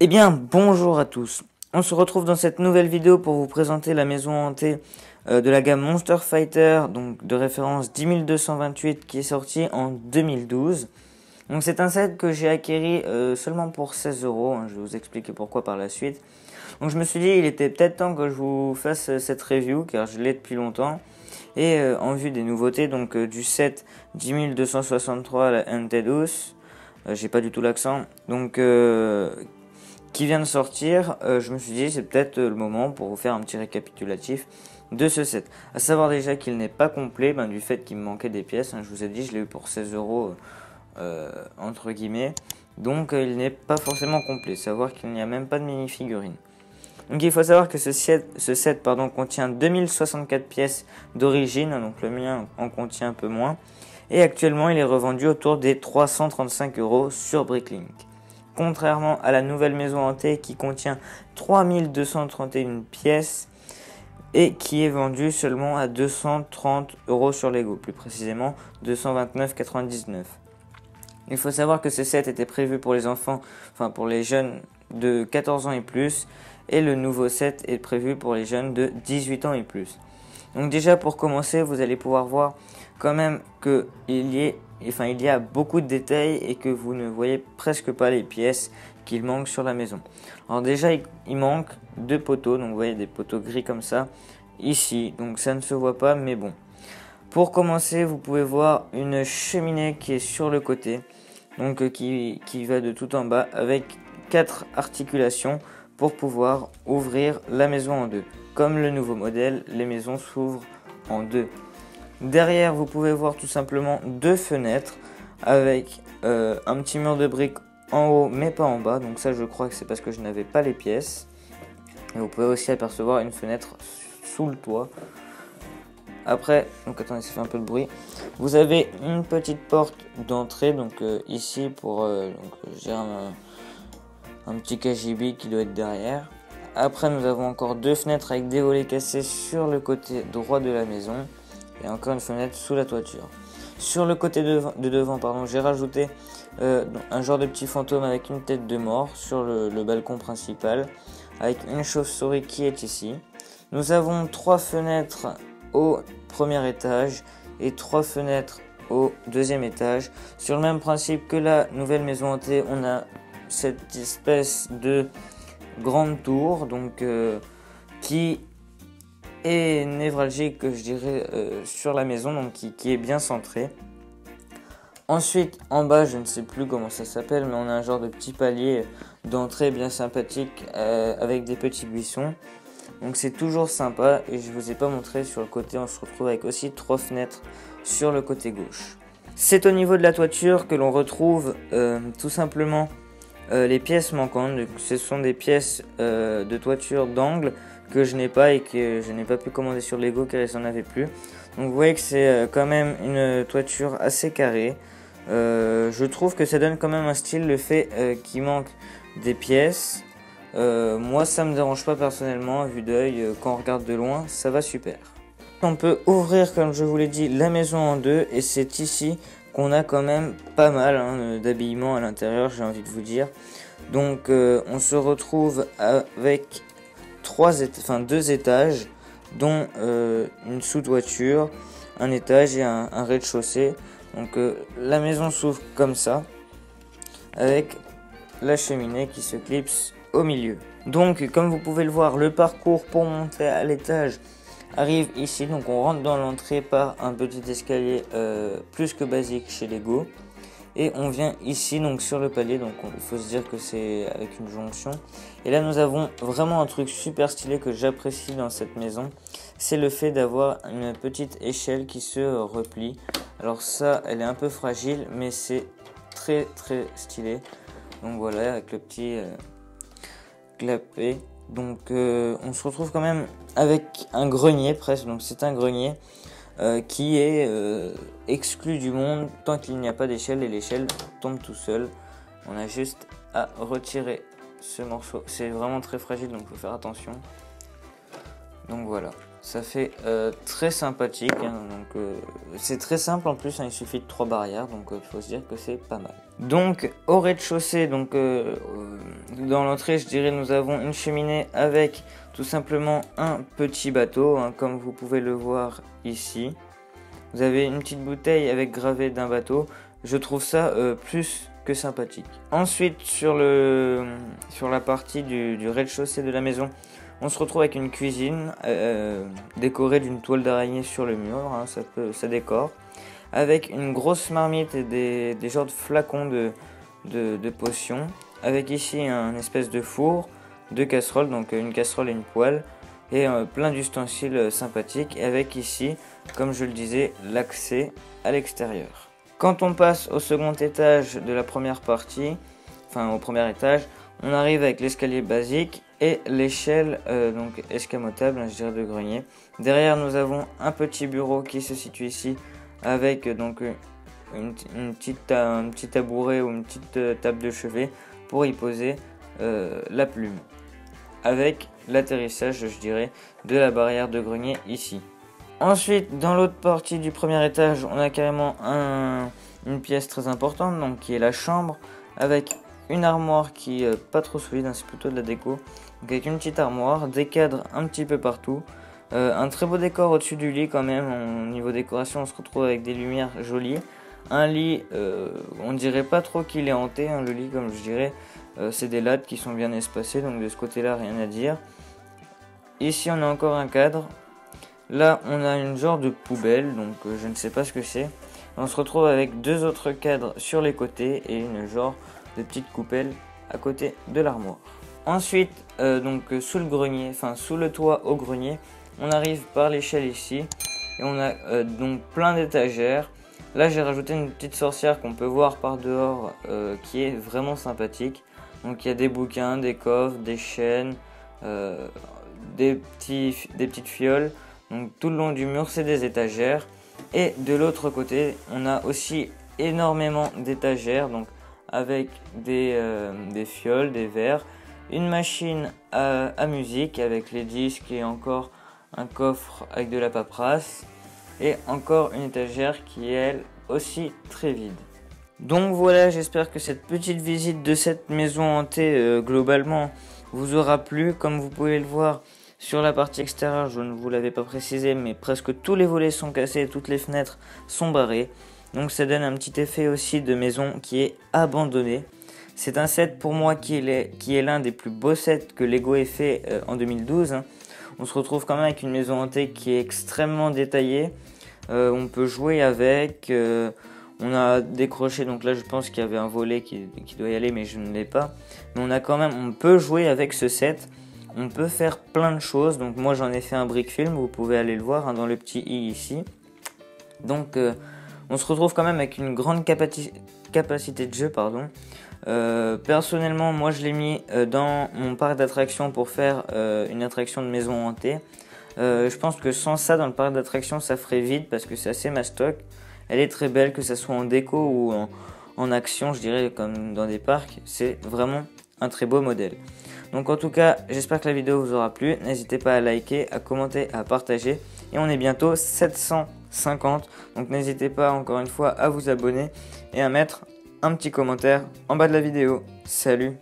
Eh bien, bonjour à tous. On se retrouve dans cette nouvelle vidéo pour vous présenter la maison hantée de la gamme Monster Fighter, donc de référence 10228 qui est sorti en 2012. Donc c'est un set que j'ai acquéri seulement pour 16 €, je vais vous expliquer pourquoi par la suite. Donc je me suis dit il était peut-être temps que je vous fasse cette review car je l'ai depuis longtemps. Et en vue des nouveautés donc du set 10263 la Haunted House, j'ai pas du tout l'accent, donc qui vient de sortir, je me suis dit c'est peut-être le moment pour vous faire un petit récapitulatif de ce set. À savoir déjà qu'il n'est pas complet, du fait qu'il me manquait des pièces, je vous ai dit je l'ai eu pour 16 € entre guillemets, donc il n'est pas forcément complet, savoir qu'il n'y a même pas de mini-figurine. Donc il faut savoir que ce set contient 2064 pièces d'origine, donc le mien en contient un peu moins, et actuellement il est revendu autour des 335 € sur Bricklink. Contrairement à la nouvelle maison hantée qui contient 3231 pièces et qui est vendue seulement à 230 € sur Lego, plus précisément 229,99 €. Il faut savoir que ce set était prévu pour les enfants, pour les jeunes de 14 ans et plus, et le nouveau set est prévu pour les jeunes de 18 ans et plus. Donc déjà pour commencer, vous allez pouvoir voir quand même qu'il y a beaucoup de détails et que vous ne voyez presque pas les pièces qu'il manque sur la maison. Alors déjà il manque deux poteaux, donc vous voyez des poteaux gris comme ça ici, donc ça ne se voit pas mais bon. Pour commencer, vous pouvez voir une cheminée qui est sur le côté, donc qui va de tout en bas avec 4 articulations pour pouvoir ouvrir la maison en deux. Comme le nouveau modèle, les maisons s'ouvrent en deux. Derrière, vous pouvez voir tout simplement deux fenêtres avec un petit mur de briques en haut mais pas en bas. Donc ça, je crois que c'est parce que je n'avais pas les pièces. Et vous pouvez aussi apercevoir une fenêtre sous le toit. Après, donc attendez, ça fait un peu de bruit. Vous avez une petite porte d'entrée, donc ici pour j'ai un petit KGB qui doit être derrière. Après, nous avons encore deux fenêtres avec des volets cassés sur le côté droit de la maison et encore une fenêtre sous la toiture. Sur le côté de devant, j'ai rajouté un genre de petit fantôme avec une tête de mort sur le balcon principal avec une chauve-souris qui est ici. Nous avons trois fenêtres au premier étage et trois fenêtres au deuxième étage. Sur le même principe que la nouvelle maison hantée, on a cette espèce de grande tour donc qui est névralgique, je dirais, sur la maison, donc qui est bien centrée. Ensuite, en bas, je ne sais plus comment ça s'appelle, mais on a un genre de petit palier d'entrée bien sympathique avec des petits buissons. Donc c'est toujours sympa et je vous ai pas montré sur le côté, on se retrouve avec aussi trois fenêtres sur le côté gauche. C'est au niveau de la toiture que l'on retrouve tout simplement les pièces manquantes. Ce sont des pièces de toiture d'angle que je n'ai pas et que je n'ai pas pu commander sur Lego car ils n'en avaient plus. Donc vous voyez que c'est quand même une toiture assez carrée. Je trouve que ça donne quand même un style, le fait qu'il manque des pièces. Moi ça me dérange pas personnellement, à vue d'œil, quand on regarde de loin, ça va super. On peut ouvrir, comme je vous l'ai dit, la maison en deux et c'est ici qu'on a quand même pas mal d'habillement à l'intérieur, j'ai envie de vous dire. Donc on se retrouve avec deux étages, dont une sous-toiture, un étage et un rez-de-chaussée. Donc la maison s'ouvre comme ça, avec la cheminée qui se clipse au milieu. Donc comme vous pouvez le voir, le parcours pour monter à l'étage arrive ici. Donc on rentre dans l'entrée par un petit escalier plus que basique chez Lego. Et on vient ici donc sur le palier, donc il faut se dire que c'est avec une jonction. Et là nous avons vraiment un truc super stylé que j'apprécie dans cette maison. C'est le fait d'avoir une petite échelle qui se replie. Alors ça, elle est un peu fragile, mais c'est très très stylé. Donc voilà, avec le petit clapet. Donc on se retrouve quand même avec un grenier presque, donc c'est un grenier qui est exclu du monde tant qu'il n'y a pas d'échelle et l'échelle tombe tout seul. On a juste à retirer ce morceau, c'est vraiment très fragile donc il faut faire attention. Donc voilà, ça fait très sympathique, hein, donc c'est très simple en plus, hein, il suffit de 3 barrières, donc il faut se dire que c'est pas mal. Donc au rez-de-chaussée, donc dans l'entrée, je dirais, nous avons une cheminée avec tout simplement un petit bateau, hein, comme vous pouvez le voir ici. Vous avez une petite bouteille avec gravé d'un bateau. Je trouve ça plus que sympathique. Ensuite, sur la partie du rez-de-chaussée de la maison, on se retrouve avec une cuisine décorée d'une toile d'araignée sur le mur, hein, ça décore, avec une grosse marmite et des genres de flacons de potions, avec ici un espèce de four, 2 casseroles, donc une casserole et une poêle, et plein d'ustensiles sympathiques, avec ici, comme je le disais, l'accès à l'extérieur. Quand on passe au second étage de la première partie, enfin au premier étage, on arrive avec l'escalier basique et l'échelle donc escamotable, je dirais, de grenier. Derrière, nous avons un petit bureau qui se situe ici avec donc un petit tabouret ou une petite table de chevet pour y poser la plume, avec l'atterrissage, je dirais, de la barrière de grenier ici. Ensuite, dans l'autre partie du premier étage, on a carrément une pièce très importante, donc qui est la chambre, avec une armoire qui est pas trop solide, hein, c'est plutôt de la déco. Donc avec une petite armoire, des cadres un petit peu partout, un très beau décor au-dessus du lit quand même. Au niveau décoration, on se retrouve avec des lumières jolies. Un lit, on dirait pas trop qu'il est hanté, hein, le lit, comme je dirais. C'est des lattes qui sont bien espacées, donc de ce côté-là, rien à dire. Ici, on a encore un cadre. Là, on a une genre de poubelle, donc je ne sais pas ce que c'est. On se retrouve avec 2 autres cadres sur les côtés et une genre de petite coupelle à côté de l'armoire. Ensuite, donc sous le grenier, enfin sous le toit au grenier, on arrive par l'échelle ici et on a donc plein d'étagères. Là, j'ai rajouté une petite sorcière qu'on peut voir par dehors, qui est vraiment sympathique. Donc il y a des bouquins, des coffres, des chaînes, des petites fioles. Donc tout le long du mur, c'est des étagères. Et de l'autre côté, on a aussi énormément d'étagères, donc avec des fioles, des verres, une machine à musique avec les disques et encore un coffre avec de la paperasse. Et encore une étagère qui est elle aussi très vide. Donc voilà, j'espère que cette petite visite de cette maison hantée globalement vous aura plu. Comme vous pouvez le voir, sur la partie extérieure, je ne vous l'avais pas précisé, mais presque tous les volets sont cassés, toutes les fenêtres sont barrées. Donc ça donne un petit effet aussi de maison qui est abandonnée. C'est un set pour moi qui est l'un des plus beaux sets que Lego ait fait en 2012. Hein. On se retrouve quand même avec une maison hantée qui est extrêmement détaillée. On peut jouer avec, on a décroché, donc là je pense qu'il y avait un volet qui doit y aller, mais je ne l'ai pas. Mais on peut jouer avec ce set. On peut faire plein de choses, donc moi j'en ai fait un brick film, vous pouvez aller le voir, hein, dans le petit i ici. Donc on se retrouve quand même avec une grande capacité de jeu, pardon. Personnellement, moi je l'ai mis dans mon parc d'attractions pour faire une attraction de maison hantée. Je pense que sans ça dans le parc d'attractions ça ferait vide parce que c'est assez mastoc. Elle est très belle, que ça soit en déco ou en action, je dirais, comme dans des parcs. C'est vraiment un très beau modèle. Donc en tout cas, j'espère que la vidéo vous aura plu. N'hésitez pas à liker, à commenter, à partager. Et on est bientôt 750. Donc n'hésitez pas encore une fois à vous abonner et à mettre un petit commentaire en bas de la vidéo. Salut!